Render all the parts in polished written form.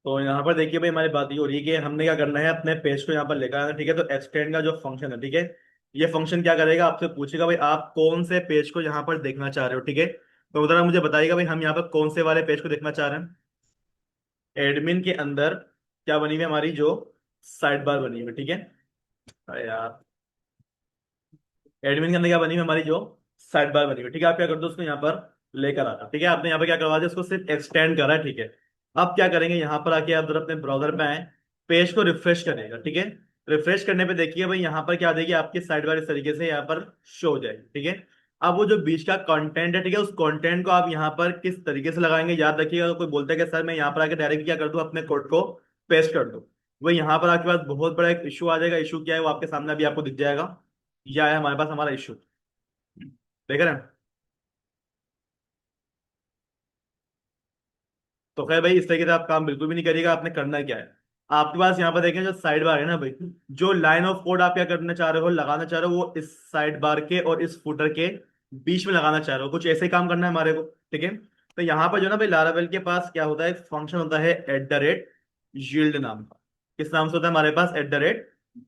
तो यहाँ पर देखिए भाई, हमारी बात ये हो रही है कि हमने क्या करना है, अपने पेज को यहाँ पर लेकर आना, ठीक है। तो एक्सटेंड का जो फंक्शन है, ठीक है, ये फंक्शन क्या करेगा, आपसे पूछेगा भाई आप कौन से पेज को यहाँ पर देखना चाह रहे हो, ठीक है। तो उधर मुझे बताइएगा भाई, हम यहाँ पर कौन से वाले पेज को देखना चाह रहे हैं। एडमिन के अंदर क्या बनी हुई है हमारी, जो साइड बार बनी हुई है, ठीक है। अरे यार, एडमिन के अंदर क्या बनी हुई है हमारी, जो साइड बार बनी हुई है, ठीक है। आप क्या कर दो, उसको यहाँ पर लेकर आना, ठीक है। आपने यहाँ पर क्या करवा दिया, उसको सिर्फ एक्सटेंड करा है, ठीक है। अब क्या करेंगे, यहाँ पर आके आप जरा अपने ब्राउजर पे आए, पेज को रिफ्रेश करेगा, ठीक है। रिफ्रेश करने पे देखिए भाई, यहाँ पर क्या देगी, आपकी साइड बार इस तरीके से यहाँ पर शो हो जाएगी, ठीक है। अब वो जो बीच का कंटेंट है, ठीक है, उस कंटेंट को आप यहाँ पर किस तरीके से लगाएंगे, याद रखिएगा। अगर कोई बोलता है कि सर मैं यहाँ पर आके डायरेक्ट क्या कर दूं, अपने कोड को पेस्ट कर दूं, वो यहाँ पर आपके पास बहुत बड़ा एक इशू आ जाएगा। इशू क्या है, वो आपके सामने अभी आपको दिख जाएगा। यह है हमारे पास हमारा इशू, देख रहे हैं। तो खैर भाई, इस तरीके से आप काम बिल्कुल भी नहीं करिएगा। आपने करना क्या है, आपके पास यहाँ पर देखें जो साइड बार है ना भाई, जो लाइन ऑफ कोड आप क्या करना चाह रहे हो, लगाना चाह रहे हो, वो इस साइड बार के और इस फुटर के बीच में लगाना चाह रहे हो। कुछ ऐसे ही काम करना है हमारे को, ठीक है। तो यहाँ पर जो ना भाई, लारावेल के पास क्या होता है, फंक्शन होता है @yield नाम का। किस नाम से होता है हमारे पास,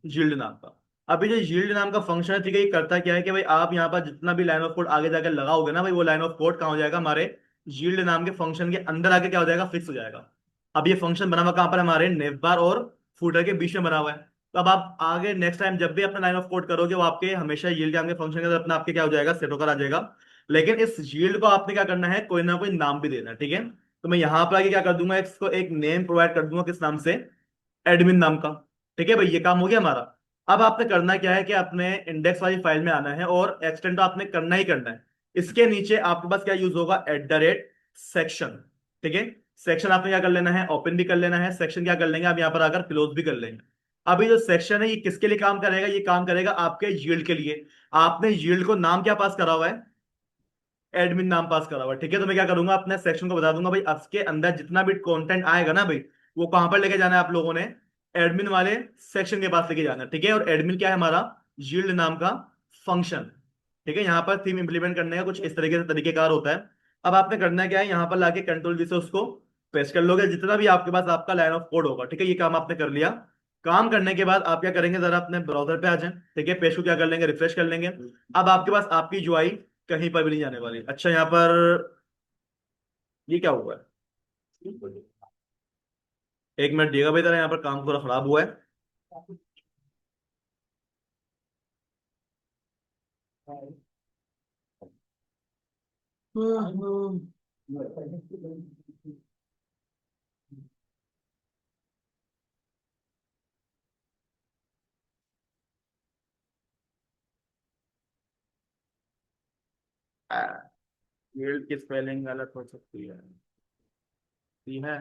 @yield नाम का। अभी जो yield नाम का फंक्शन है, ठीक है, ये करता क्या है कि भाई आप यहाँ पर जितना भी लाइन ऑफ कोड आगे जाकर लगाओगे ना भाई, वो लाइन ऑफ कोड कहाँ हो जाएगा, हमारे यील्ड नाम के फंक्शन के अंदर आके क्या हो जाएगा, फिक्स हो जाएगा। अब ये फंक्शन बना हुआ कहाँ पर है, हमारे नेवबार और फूटर के बीच में बना हुआ है। तो अब आप आगे नेक्स्ट टाइम जब भी अपना लाइन ऑफ कोड करोगे, वो आपके हमेशा यील्ड नाम के फंक्शन के अंदर अपना आपके क्या हो जाएगा, सेट होकर आ जाएगा। लेकिन इस यील्ड को आपने क्या करना है, कोई ना कोई नाम भी देना है, ठीक है। तो मैं यहाँ पर आगे क्या कर दूंगा, इसको एक नेम प्रोवाइड कर दूंगा, किस नाम से, एडमिन नाम का, ठीक है भाई। ये काम हो गया हमारा। अब आपने करना क्या है कि अपने इंडेक्स वाली फाइल में आना है, और एक्सटेंड तो आपने करना ही करना है। इसके नीचे आपके पास क्या यूज होगा, @सेक्शन, ठीक है। सेक्शन आपने क्या कर लेना है, ओपन भी कर लेना है। सेक्शन क्या कर लेंगे, अब यहाँ पर आकर क्लोज भी कर लेंगे। अभी जो सेक्शन है, ये किसके लिए काम करेगा, ये काम करेगा आपके यील्ड के लिए। आपने यील्ड को नाम क्या पास करा हुआ है, एडमिन नाम पास करा हुआ है, ठीक है। तो मैं क्या करूंगा, अपने सेक्शन को बता दूंगा भाई, इसके अंदर जितना भी कंटेंट आएगा ना भाई, वो कहां पर लेके जाना है आप लोगों ने, एडमिन वाले सेक्शन के पास लेके जाना है, ठीक है। और एडमिन क्या है हमारा, यील्ड नाम का फंक्शन, ठीक है। यहाँ पर थीम इंप्लीमेंट करने का कुछ इस तरीके से तरीकेकार होता है। अब आपने करना क्या है, यहाँ पर लाके कंट्रोल V से उसको पेस्ट कर लोगे, जितना भी आपके पास आपका लाइन ऑफ कोड होगा, ठीक है। ये काम आपने कर लिया। काम करने के बाद आप क्या करेंगे, जरा अपने ब्राउजर पे आ जाएं, ठीक है। पेज को क्या कर लेंगे, रिफ्रेश कर लेंगे। अब आपके पास आपकी UI कहीं पर भी नहीं जाने वाली। अच्छा, यहाँ पर ये क्या हुआ है, एक मिनट दिएगा भाई, जरा यहाँ पर काम थोड़ा खराब हुआ है। फील्ड की स्पेलिंग गलत हो सकती है, ये है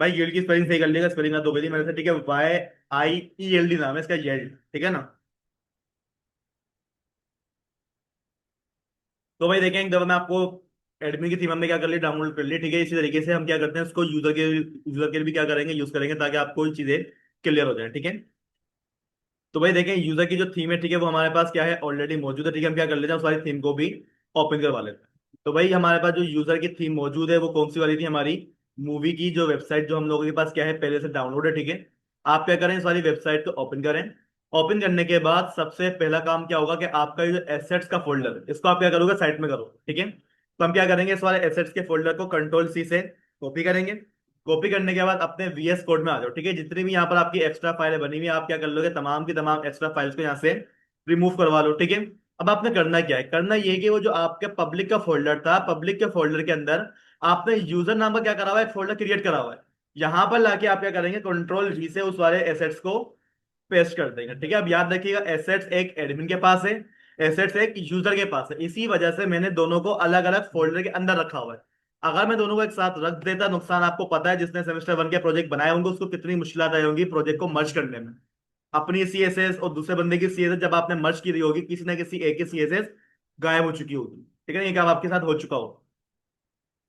भाई। यील्ड की स्पेलिंग सही कर लेगा, स्पेलिंग ना दो गई मेरे से, ठीक है। YIELD नाम है इसका, येल्ड, ठीक है ना। तो भाई देखें, जब मैं आपको एडमिन की थीम हमने क्या कर ली, डाउनलोड कर ली, ठीक है। इसी तरीके से हम क्या करते हैं, उसको यूजर के लिए भी क्या करेंगे, यूज करेंगे, ताकि आपको ये चीजें क्लियर हो जाए, ठीक है। तो भाई देखें, यूजर की जो थीम है, ठीक है, वो हमारे पास क्या है, ऑलरेडी मौजूद है, ठीक है। हम क्या कर लेते हैं, उस वाली थीम को भी ओपन करवा लेते हैं। तो भाई हमारे पास जो यूजर की थीम मौजूद है, वो कौन सी वाली थी, हमारी मूवी की जो वेबसाइट, जो हम लोगों के पास क्या है, पहले से डाउनलोड है, ठीक है। आप क्या करें, इस वाली वेबसाइट को ओपन करें। ओपन करने के बाद सबसे पहला काम क्या होगा कि आपका ये जो एसेट्स का फोल्डर है, इसको आप क्या करोगे, साइड में करो, ठीक है। तो हम क्या करेंगे, इस वाले एसेट्स के फोल्डर को कंट्रोल C से कॉपी करेंगे। कॉपी करने के बाद अपने VS कोड में आ जाओ, ठीक है। जितनी भी यहाँ पर आपकी एक्स्ट्रा फाइलें बनी हुई है, आप क्या कर लोगे, तमाम की तमाम एक्स्ट्रा फाइल्स को यहाँ से रिमूव करवा लो, ठीक है। अब आपने करना क्या है, करना ये है कि वो जो आपके पब्लिक का फोल्डर था, पब्लिक के फोल्डर के अंदर आपने यूजर नाम का क्या करा हुआ है, एक फोल्डर क्रिएट करा हुआ है। यहाँ पर लाके आप क्या करेंगे, कंट्रोल V से उस वाले एसेट्स को पेस्ट कर देंगे, ठीक है। अब याद रखिएगा, एसेट्स एक एडमिन के पास है, एसेट्स एक यूजर के पास है। इसी वजह से मैंने दोनों को अलग अलग फोल्डर के अंदर रखा हुआ है। अगर मैं दोनों को एक साथ रख देता, नुकसान आपको पता है, जिसने सेमेस्टर 1 के प्रोजेक्ट बनाए होंगे उसको कितनी मुश्किल आई होंगी प्रोजेक्ट को मर्ज करने में। अपनी CSS और दूसरे बंदे की CSS जब आपने मर्ज की रही होगी, किसी ना किसी एक की CSS गायब हो चुकी होगी, ठीक है ना। ये काम आपके साथ हो चुका हो।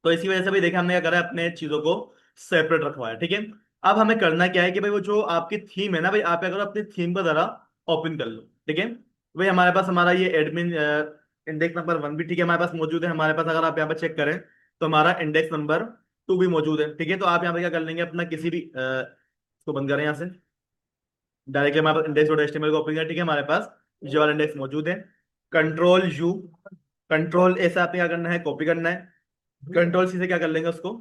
तो इसी वजह से भाई देखिए, हमने क्या करा है, अपने चीजों को सेपरेट रखवाया, ठीक है। अब हमें करना क्या है कि भाई वो जो आपकी थीम है ना भाई, आप क्या करो, अपनी थीम को जरा ओपन कर लो, ठीक है। भाई हमारे पास हमारा ये एडमिन इंडेक्स नंबर 1 भी, ठीक है, हमारे पास मौजूद है। हमारे पास अगर आप यहाँ पर चेक करें, तो हमारा इंडेक्स नंबर टू भी मौजूद है। ठीक है, तो आप यहाँ पे क्या कर लेंगे, अपना किसी भी इसको बंद करें यहाँ से, डायरेक्टली हमारे पास इंडेक्स डॉट एचटीएमएल को ओपन किया। ठीक है, हमारे पास ये वाला इंडेक्स मौजूद है। कंट्रोल यू, कंट्रोल ए से आपने क्या करना है, कॉपी करना है। कंट्रोल सी से क्या कर लेंगे, उसको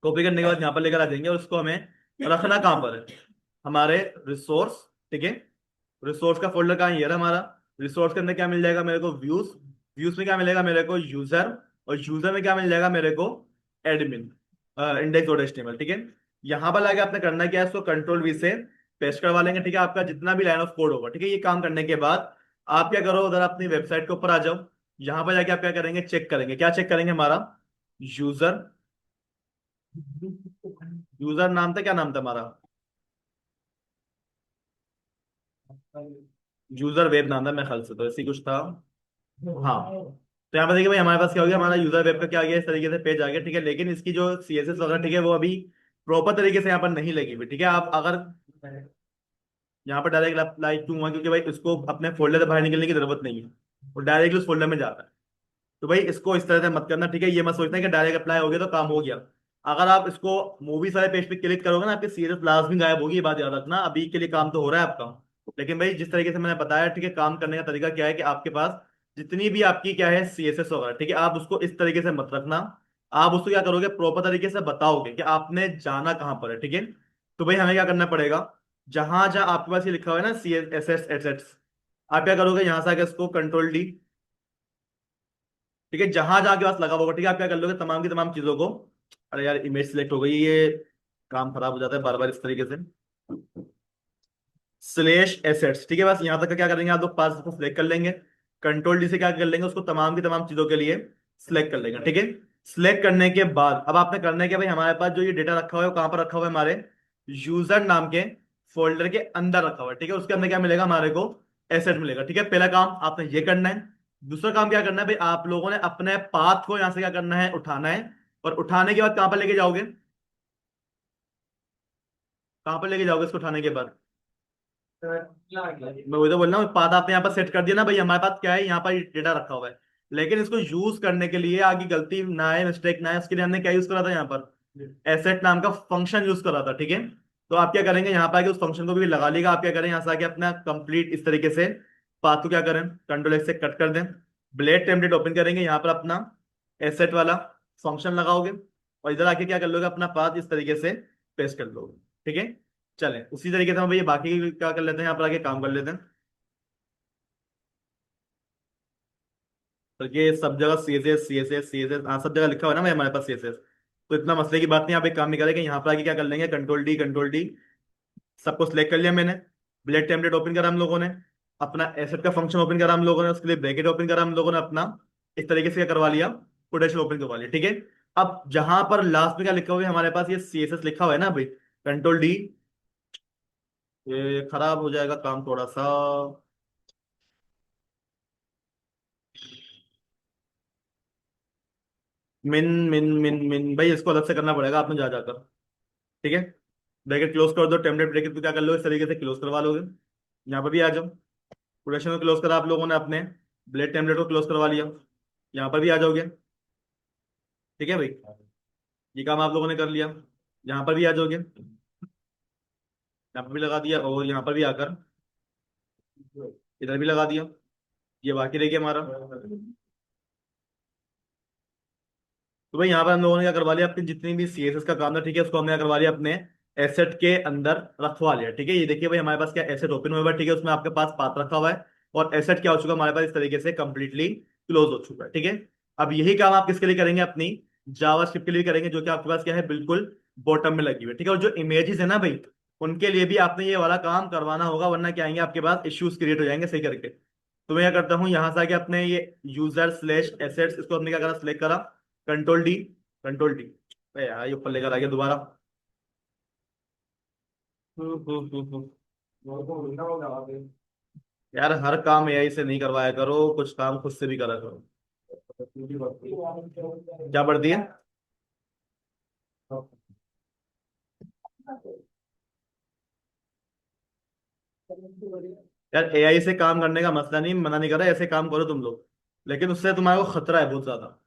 कॉपी करने के बाद यहाँ पर लेकर आ जाएंगे, और उसको हमें रखना कहाँ पर है, हमारे रिसोर्स। ठीक है, रिसोर्स का फोल्डर कहाँ है, ये रहा हमारा। रिसोर्स के अंदर क्या मिल जाएगा मेरे को, व्यूज। व्यूज में क्या मिलेगा मेरे को, यूजर। और यूजर में क्या मिल जाएगा मेरे को, एडमिन इंडेक्स डॉट एचटीएमएल। ठीक है, यहाँ पर लाके आपने करना क्या है, इसको कंट्रोल वी से पेस्ट करवा लेंगे। ठीक है, आपका जितना भी लाइन ऑफ कोड होगा। ठीक है, ये काम करने के बाद आप क्या करो, उधर अपनी वेबसाइट के ऊपर आ जाओ। यहाँ पर जाके आप क्या करेंगे, चेक करेंगे। क्या चेक करेंगे, हमारा यूजर, यूजर नाम था, क्या नाम था हमारा, यूजर वेब नाम था मेरे ख्याल से, तो ऐसी कुछ था। हाँ, तो यहाँ पर देखिए भाई, हमारे पास क्या हो गया, हमारा यूजर वेब का क्या आ गया, इस तरीके से पेज आ गया। ठीक है, लेकिन इसकी जो सीएसएस वगैरह, ठीक है, वो अभी प्रॉपर तरीके से यहाँ पर नहीं लगी हुई। ठीक है, आप अगर यहाँ पर डायरेक्ट अप्लाई क्यों हुआ, क्योंकि भाई इसको अपने फोल्डर से बाहर निकलने की जरूरत नहीं है, वो डायरेक्टली उस फोल्डर में जाता है। तो भाई इसको इस तरह से मत करना। ठीक है, ये मत सोचना कि डायरेक्ट अप्लाई हो गया तो काम हो गया। अगर आप इसको मूवीज वाले पेज पे क्लिक करोगे ना, आपकी सीरियस लाजमी गायब होगी, ये बात याद रखना। अभी के लिए काम तो हो रहा है आपका, लेकिन भाई जिस तरीके से मैंने बताया, ठीक है, काम करने का तरीका क्या है कि आपके पास जितनी भी आपकी क्या है सीएसएस वगैरह, ठीक है, आप उसको इस तरीके से मत रखना। आप उसको क्या करोगे, प्रॉपर तरीके से बताओगे कि आपने जाना कहाँ पर है। ठीक है, तो भाई हमें क्या करना पड़ेगा, जहां जहां आपके पास ये लिखा हुआ है ना सी एस एस एसेट्स, आप क्या करोगे, यहां से आके इसको कंट्रोल डी। ठीक है, जहां जहां के पास लगा होगा, ठीक है, आप क्या कर लोगे, तमाम की तमाम चीजों को, अरे यार इमेज सिलेक्ट हो गई, ये काम खराब हो जाता है बार बार इस तरीके से, स्लेश एसेट्स। ठीक है, बस यहां तक का क्या करेंगे, आप लोग पास को सिलेक्ट कर लेंगे। कंट्रोल डी से क्या कर लेंगे, उसको तमाम की तमाम चीजों के लिए सिलेक्ट कर लेंगे। ठीक है, सिलेक्ट करने के बाद अब आपने करना है कि भाई हमारे पास जो ये डेटा रखा हुआ है वो कहां पर रखा हुआ है, हमारे यूजर नाम के फोल्डर के अंदर रखा हुआ है। ठीक है, उसके अंदर क्या मिलेगा हमारे को, एसेट मिलेगा। ठीक है, पहला काम आपने ये करना है। दूसरा काम क्या करना है भाई, आप लोगों ने अपने पाथ को यहां से क्या करना है, उठाना है। और उठाने के बाद कहां पर लेके जाओगे, कहां पर लेके जाओगे इसको उठाने के बाद, मैं वही तो बोल रहा हूँ, पाथ आपने यहाँ पर सेट कर दिया ना भाई, हमारे पास क्या है, यहाँ पर डेटा रखा हुआ है। लेकिन इसको यूज करने के लिए आगे गलती ना है, मिस्टेक ना है, उसके लिए हमने क्या यूज करा था यहाँ पर, एसेट नाम का फंक्शन यूज करा था। ठीक है, तो आप क्या करेंगे, यहाँ पर आके उस फंक्शन को भी लगा लेगा। आप क्या करें, यहाँ से आके अपना कंप्लीट इस तरीके से पाथ को क्या करें, कंट्रोल एक्स से कट कर दें। ब्लेड टेम्पलेट ओपन करेंगे, यहाँ पर अपना एसेट वाला फंक्शन लगाओगे, और इधर आके क्या कर लोगे, अपना पाथ इस तरीके से पेस्ट कर लोगे। ठीक है, चलें उसी तरीके से हम भैया बाकी क्या कर लेते हैं, यहाँ पर आके काम कर लेते हैं। तो ये सब जगह C S S C S S C S S, हाँ सब जगह लिखा हुआ है ना भाई हमारे पास सी एस एस, तो इतना मसले की बात नहीं। आप एक काम निकालेंगे, यहाँ पर आके क्या कर लेंगे, कंट्रोल डी, कंट्रोल डी, सबको सिलेक्ट कर लिया मैंने। ब्लेड टेम्पलेट ओपन करा हम लोगों ने, अपना एसेट का फंक्शन ओपन करा हम लोगों ने, उसके लिए ब्रैकेट ओपन करा हम लोगों ने अपना, इस तरीके से क्या करवा लिया, पोटेंशियल ओपन करवा लिया। ठीक है, अब जहां पर लास्ट में क्या लिखा हुआ है हमारे पास, ये सी एस एस लिखा हुआ है ना भाई, कंट्रोल डी, ये खराब हो जाएगा काम थोड़ा सा। मिन मिन मिन मिन भाई, इसको अलग से करना पड़ेगा आपने जा जाकर। ठीक है, ब्रैकेट क्लोज कर दो, टेम्पलेट ब्रैकेट को क्या कर लो, इस तरीके से क्लोज करवा लोगे। यहाँ पर भी आ जाओ, प्रोडक्शन को क्लोज करा आप लोगों ने अपने, ब्लेड टेम्पलेट को क्लोज करवा लिया। यहाँ पर भी आ जाओगे। ठीक है भाई, ये काम आप लोगों ने कर लिया। यहाँ पर भी आ जाओगे, यहाँ पर भी लगा दिया, और यहाँ पर भी आकर इधर भी लगा दिया। ये बाकी रह गया हमारा। तो भाई यहाँ पर हम लोगों ने क्या करवा लिया, अपनी जितनी भी सीएसएस का काम था, ठीक है, उसको हमने क्या करवा लिया, अपने एसेट के अंदर रखवा लिया। ठीक है, ये देखिए भाई हमारे पास क्या एसेट ओपन हुआ है, ठीक है, उसमें आपके पास पाथ रखा हुआ है, और एसेट क्या हो चुका है हमारे पास, इस तरीके से कंप्लीटली क्लोज हो चुका है। ठीक है, अब यही काम आप किसके लिए करेंगे, अपनी जावास्क्रिप्ट के लिए करेंगे, जो कि आपके पास क्या है, बिल्कुल बॉटम में लगी हुई है। ठीक है, और जो इमेजेस है ना भाई, उनके लिए भी आपने ये वाला काम करवाना होगा, वरना क्या आएंगे आपके पास, इश्यूज क्रिएट हो जाएंगे सही करके। तो मैं क्या करता हूँ, यहाँ से आके अपने ये यूजर स्लेश एसेट्स, इसको हमने क्या करा, सिलेक्ट करा, कंट्रोल डी, कंट्रोल डी, यार ये ऊपर लेकर आ गया दोबारा। यार हर काम एआई से नहीं करवाया करो, कुछ काम खुद से भी करा करो। क्या पढ़ती है, यार एआई से काम करने का मसला नहीं, मना नहीं कर रहा, ऐसे काम करो तुम लोग, लेकिन उससे तुम्हारे को खतरा है बहुत ज्यादा।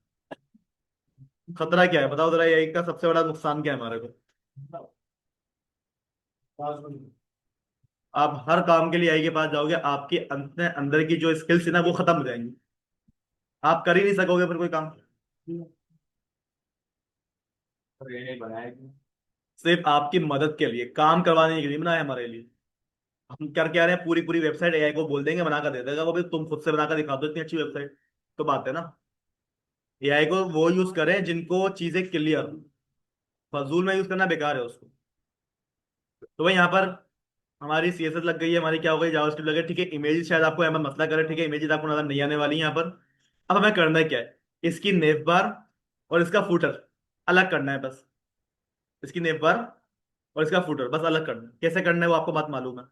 खतरा क्या है बताओ जरा, एआई का सबसे बड़ा नुकसान क्या है हमारे को? आप हर काम के लिए एआई के पास जाओगे, आपके अंदर अंदर की जो स्किल्स है ना वो खत्म हो जाएंगी। आप कर ही नहीं सकोगे फिर कोई काम। सिर्फ आपकी मदद के लिए, काम करवाने के लिए बनाया हमारे लिए। हम कर क्या रहे हैं, पूरी पूरी वेबसाइट एआई को बोल देंगे, बना कर दे देगा वो भी। तुम खुद से बना कर दिखा दो इतनी अच्छी वेबसाइट, तो बात है ना। एआई को वो यूज करें जिनको चीजें क्लियर, फजूल में यूज करना बेकार है उसको। तो भाई यहाँ पर हमारी सीएसएस लग गई है, हमारी क्या हो गई, जावास्क्रिप्ट लग गई, ठीक है। इमेजेस शायद आपको यहाँ पर मसला करे, ठीक है, इमेजेस आपको नजर नहीं आने वाली है यहाँ पर। अब हमें करना क्या है, इसकी नेव बार और इसका फूटर अलग करना है बस। इसकी नेव बार और इसका फूटर बस अलग करना है। कैसे करना है वो आपको बात मालूम है,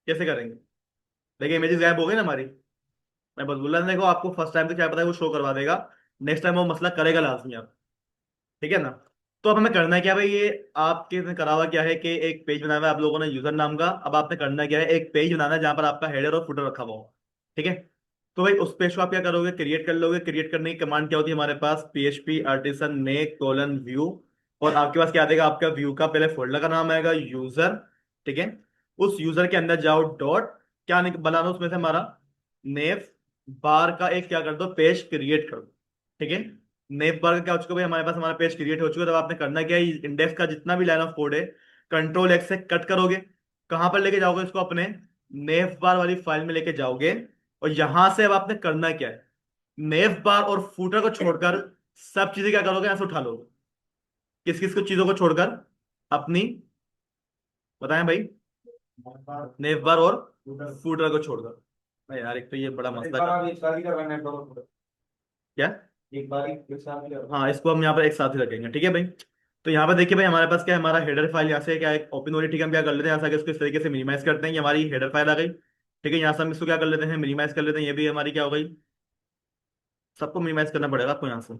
कैसे करेंगे? देखिए इमेजेस गायब हो गई ना हमारी। मैं बस बोल रहा था, देखो आपको फर्स्ट टाइम तो क्या पता है वो शो करवा देगा, नेक्स्ट टाइम वो मसला करेगा लाजमी आप, ठीक है ना। तो अब हमें करना क्या भाई, ये आपके इसमें करा हुआ क्या है कि एक पेज बनाया हुआ है आप लोगों ने यूजर नाम का। अब आपने करना क्या है, एक पेज बनाना है जहां पर आपका हेडर और फुटर रखा हुआ हो, ठीक है। तो भाई उस पेज को आप क्या करोगे, क्रिएट कर लोगे। क्रिएट करने की कमांड क्या होती है हमारे पास, PHP आर्टिसन ने कोलन व्यू। और आपके पास क्या देगा, आपका व्यू का पहले फोल्डर का नाम आएगा यूजर, ठीक है। उस यूजर के अंदर जाओ, डॉट क्या बनाना उसमें से हमारा, नेव बार का एक क्या कर दो, पेज क्रिएट कर दो, ठीक है। नेव बार का क्या हो चुका भाई, हमारे पास हमारा पेज क्रिएट हो चुका है। तब आपने करना क्या है, इंडेक्स का जितना भी लाइन ऑफ कोड है, कंट्रोल X से कट करोगे। कहां पर लेके जाओगे इसको, अपने नेव बार वाली फाइल में लेके जाओगे। और यहां से अब आपने करना क्या है, नेव बार और फूटर को छोड़कर सब चीजें क्या करोगे, यहां से उठा लोगे। किस किस को चीजों को छोड़कर, अपनी, बताएं भाई, नेव बार और फूटर को छोड़कर। अरे यार एक तो ये बड़ा मसला क्या, एक बार हाँ इसको हम यहाँ पर एक साथ ही रखेंगे, ठीक है भाई। तो यहाँ पर देखिए भाई हमारे पास क्या है, हमारा हेडर फाइल यहाँ से क्या है ओपन हो रही है, ठीक है। हम क्या कर लेते हैं, यहाँ से आके इसको इस तरीके से मिनिमाइज करते हैं, ये हमारी हेडर फाइल आ गई, ठीक है। यहाँ से हम इसको क्या कर लेते हैं, मिनिमाइज कर लेते हैं, ये भी हमारी क्या हो गई। सबको मिनिमाइज करना पड़ेगा आपको यहाँ से,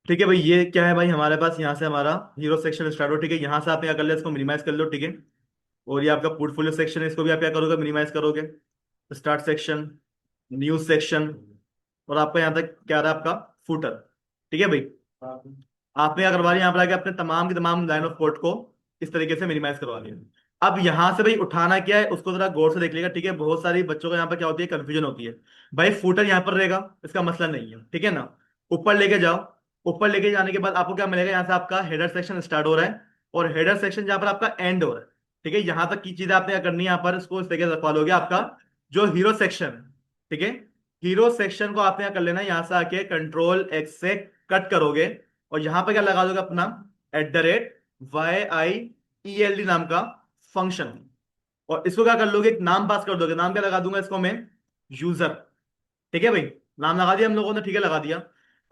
ठीक है भाई। ये क्या है भाई, हमारे पास यहाँ से हमारा हीरो सेक्शन स्टार्ट हो, ठीक है। यहाँ से आप क्या कर ले, इसको मिनिमाइज कर लो, ठीक है। और ये आपका पोर्टफोलियो सेक्शन है, इसको भी आप क्या करोगे, मिनिमाइज करोगे। स्टार्ट सेक्शन, न्यूज सेक्शन, और आपका यहाँ तक क्या रहा आपका फूटर, ठीक है भाई। आपने क्या करवा लिया, यहाँ पर आके अपने तमाम की तमाम लाइन ऑफ कोड को इस तरीके से मिनिमाइज करवा लिया। अब यहाँ से भाई उठाना क्या है उसको जरा गौर से देख लेगा, ठीक है। बहुत सारी बच्चों को यहाँ पर क्या होती है, कंफ्यूजन होती है। भाई फूटर यहाँ पर रहेगा, इसका मसला नहीं है, ठीक है ना। ऊपर लेके जाओ, ऊपर लेके जाने के बाद आपको क्या मिलेगा, यहाँ से आपका हेडर सेक्शन स्टार्ट हो रहा है, और हेडर सेक्शन जहाँ पर आपका एंड हो रहा है, ठीक है। यहाँ तक की चीजें आपने क्या करनी है, यहाँ पर इसको इस तरीके से रखवा लोगे। आपका जो हीरो सेक्शन, ठीक है, हीरो सेक्शन को आपने क्या कर लेना है, यहाँ से आके कंट्रोल X से कट करोगे। और यहां पे क्या लगा दोगे, अपना @YIELD नाम का फंक्शन। और इसको क्या कर लोगे, एक नाम पास कर दोगे। नाम क्या लगा दूंगा इसको मैं, यूजर, ठीक है भाई। नाम लगा दिया हम लोगों ने, ठीक है, लगा दिया।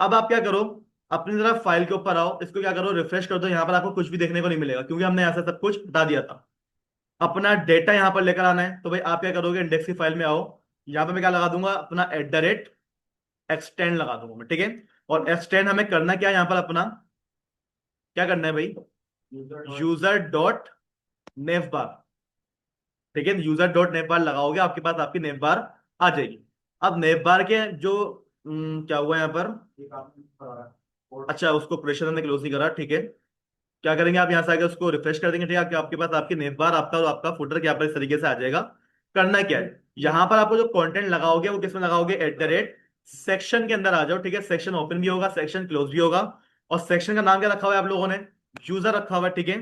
अब आप क्या करो, अपनी तरफ फाइल के ऊपर आओ, इसको क्या करो, रिफ्रेश कर दो। यहां पर आपको कुछ भी देखने को नहीं मिलेगा, क्योंकि हमने ऐसा सब कुछ हटा दिया था। अपना डेटा यहां पर लेकर आना है, तो भाई आप क्या करोगे, इंडेक्स की फाइल में आओ। यहां पर मैं क्या लगा दूंगा, अपना @एक्सटेंड लगा दूंगा मैं, ठीक है। और एक्सटेंड हमें करना क्या है, यहां पर अपना क्या करना है भाई, यूजर डॉट नेव बार, ठीक है। यूजर डॉट नेव बार लगाओगे, आपके पास आपकी नेव बार आ जाएगी। अब नेव बार के जो क्या हुआ यहाँ पर, अच्छा उसको प्रेशर ने क्लोज नहीं करा, ठीक है। क्या करेंगे, आप यहाँ से आके उसको रिफ्रेश कर देंगे, ठीक है। आपके पास आपकी नेव बार, आपका और आपका फुटर क्या पर इस तरीके से आ जाएगा। करना क्या है, यहाँ पर आपको जो कंटेंट लगाओगे वो किसमें लगाओगे, @सेक्शन के अंदर आ जाओ, ठीक है। सेक्शन ओपन भी होगा, सेक्शन क्लोज भी होगा। और सेक्शन का नाम क्या रखा हुआ है आप लोगों ने, यूजर रखा हुआ है, ठीक है।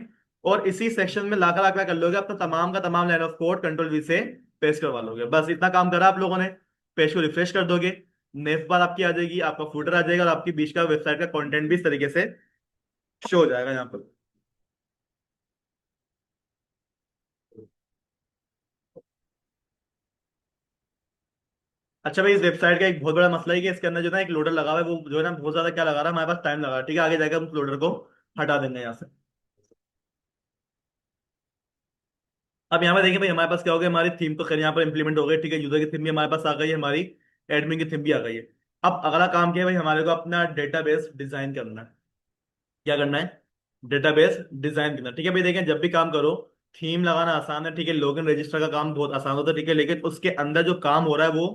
और इसी सेक्शन में लाकर आप क्या कर लोगे, अपना तमाम का तमाम line of code control V से पेस्ट करवा लोगे। बस इतना काम करा आप लोगों ने। पेज को रिफ्रेश कर दोगे, नेव बार आपकी आ जाएगी, आपका फुटर आ जाएगा, और आपकी बीच का वेबसाइट का कंटेंट भी इस तरीके से शो हो जाएगा यहाँ पर। अच्छा भाई, इस वेबसाइट का एक बहुत बड़ा मसला है कि इसके अंदर जो है ना एक लोडर लगा हुआ है, वो जो है ना बहुत ज्यादा क्या लगा रहा है, हमारे पास टाइम लगा रहा है, ठीक है। आगे जाकर हम उस लोडर को हटा देंगे यहाँ से। अब यहाँ पे देखिए भाई, हमारे पास क्या हो गया, हमारी थीम तो खैर यहाँ पर इंप्लीमेंट हो गई, ठीक है। यूजर की थीम भी हमारे पास आ गई है, हमारी एडमिन की थीम भी आ गई है। अब अगला काम क्या है भाई, हमारे को अपना डेटाबेस डिजाइन करना है। क्या करना है, डेटाबेस डिजाइन करना है, ठीक है भाई। देखें जब भी काम करो, थीम लगाना आसान है, ठीक है। लॉगिन रजिस्टर का काम बहुत आसान होता है, ठीक है। लेकिन उसके अंदर जो काम हो रहा है वो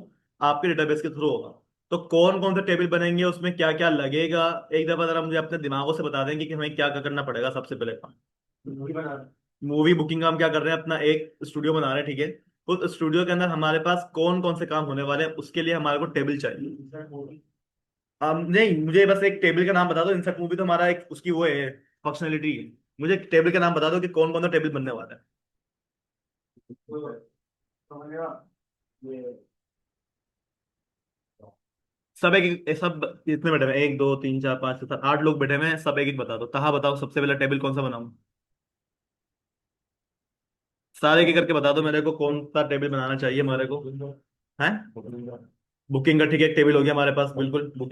आपके डेटाबेस के थ्रू होगा। तो कौन कौन से टेबल बनेंगे, उसमें क्या क्या लगेगा, एक दफा जरा मुझे अपने दिमागों से बता देंगे कि हमें क्या क्या करना पड़ेगा सबसे पहले। मूवी बुकिंग का हम क्या कर रहे हैं, अपना एक स्टूडियो बना रहे हैं, ठीक है। उस स्टूडियो के अंदर हमारे पास कौन कौन से काम होने वाले हैं, उसके लिए हमारे को टेबल चाहिए। नहीं, मुझे बस एक टेबल का नाम बता दो। इंसर्ट मूवी तो हमारा एक उसकी वो है, फंक्शनलिटी है। मुझे टेबल का नाम बता दो कि कौन कौन सा टेबल बनने वाला है। सब सब इतने बैठे हुए हैं, 1 2 3 4 5 6 7 8 लोग बैठे हुए हैं, सब एक एक बता दो। कहाँ बताओ, सबसे पहले टेबल कौन सा बनाऊं। सारे एक एक करके बता दो मेरे को, कौन सा टेबल बनाना चाहिए हमारे को। है बुकिंग का, ठीक है, एक टेबल हो गया हमारे पास, बिल्कुल बुकिंग।